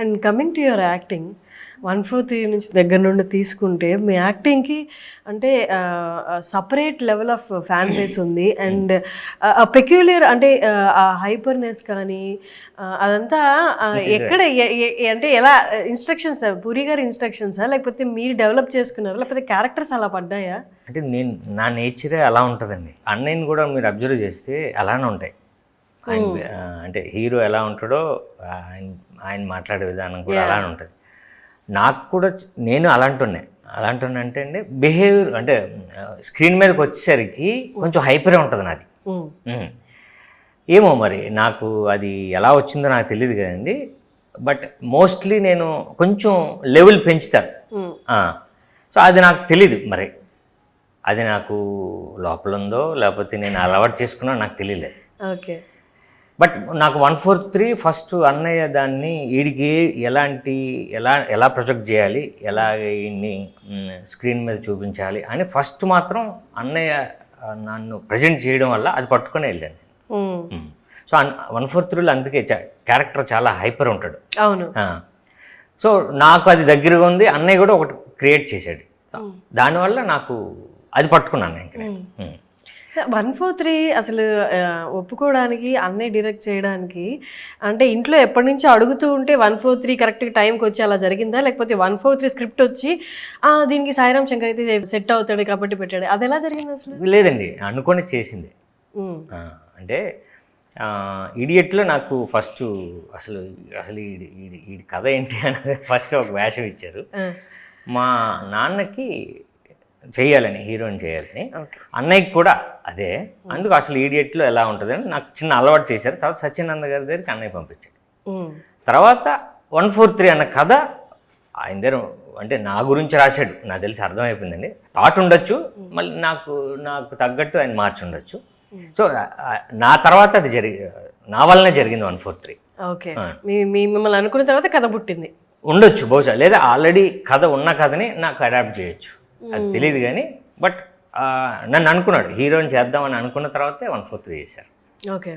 And coming to your acting 143 నుంచి దగ్గర నుండి తీసుకుంటే మీ యాక్టింగ్కి అంటే separate level of fan base ఉంది అండ్ పెక్యులర్ అంటే ఆ హైపర్నెస్ కానీ అదంతా ఎక్కడ అంటే ఎలా ఇన్స్ట్రక్షన్స్ పూరి గారి ఇన్స్ట్రక్షన్సా లేకపోతే మీరు డెవలప్ చేసుకున్నారా లేకపోతే క్యారెక్టర్స్ అలా పడ్డాయా? అంటే నా నేచరే అలా ఉంటుందండి. అన్నయ్యని కూడా మీరు అబ్జర్వ్ చేస్తే అలానే ఉంటాయి. ఆయన అంటే హీరో ఎలా ఉంటాడో ఆయన మాట్లాడే విధానం కూడా అలానే ఉంటుంది. నాకు కూడా నేను అలాంటున్నా అంటే అండి బిహేవియర్ అంటే స్క్రీన్ మీదకి వచ్చేసరికి కొంచెం హైపరే ఉంటుంది నాది. ఏమో మరి నాకు అది ఎలా వచ్చిందో నాకు తెలియదు కదండి. బట్ మోస్ట్లీ నేను కొంచెం లెవెల్ పెంచుతాను. సో అది నాకు తెలీదు మరి, అది నాకు లోపల ఉందో లేకపోతే నేను అలవాటు చేసుకున్నా నాకు తెలియలేదు. ఓకే. బట్ నాకు 143 ఫస్ట్ అన్నయ్య దాన్ని వీడికి ఎలా ప్రొజెక్ట్ చేయాలి, ఎలా వీడిని స్క్రీన్ మీద చూపించాలి అని ఫస్ట్ మాత్రం అన్నయ్య నన్ను ప్రజెంట్ చేయడం వల్ల అది పట్టుకొని వెళ్ళాను. సో 143లో అందుకే క్యారెక్టర్ చాలా హైపర్ ఉంటాడు. అవును. సో నాకు అది దగ్గరగా ఉంది. అన్నయ్య కూడా ఒకటి క్రియేట్ చేశాడు, దానివల్ల నాకు అది పట్టుకున్నాను. ఇంకా 143 అసలు ఒప్పుకోవడానికి అన్నయ్య డైరెక్ట్ చేయడానికి అంటే ఇంట్లో ఎప్పటి నుంచో అడుగుతూ ఉంటే 143 కరెక్ట్గా టైంకి వచ్చి అలా జరిగిందా లేకపోతే 143 స్క్రిప్ట్ వచ్చి దీనికి సాయిరామ్ శంకర్ అయితే సెట్ అవుతాడు కాబట్టి పెట్టాడు, అది ఎలా జరిగింది అసలు? లేదండి, అనుకొని చేసింది. అంటే ఇడియట్లో నాకు ఫస్ట్ అసలు ఈ కథ ఏంటి అనేది ఫస్ట్ ఒక వేషం ఇచ్చారు. మా నాన్నకి చేయాలని, హీరోయిన్ చేయాలని, అన్నయ్యకి కూడా అదే. అందుకు అసలు ఈడియట్లో ఎలా ఉంటుందని నాకు చిన్న అలవాటు చేశారు. తర్వాత సత్యనంద గారి దగ్గరికి అన్నయ్య పంపించాడు. తర్వాత 143 అన్న కథ ఆయన దగ్గర అంటే నా గురించి రాశాడు, నాకు తెలిసి అర్థమైపోయిందండి. థాట్ ఉండొచ్చు, మళ్ళీ నాకు తగ్గట్టు ఆయన మార్చి ఉండొచ్చు. సో నా తర్వాత అది నా వల్లనే జరిగింది 143. ఓకే. మిమ్మల్ని అనుకున్న తర్వాత కథ పుట్టింది ఉండొచ్చు బహుశా, లేదా ఆల్రెడీ కథ ఉన్న కథని నాకు అడాప్ట్ చేయొచ్చు, అది తెలియదు. కానీ బట్ నన్ను అనుకున్నాడు హీరోయిన్ చేద్దామని అనుకున్న తర్వాతే 143 చేశారు. ఓకే.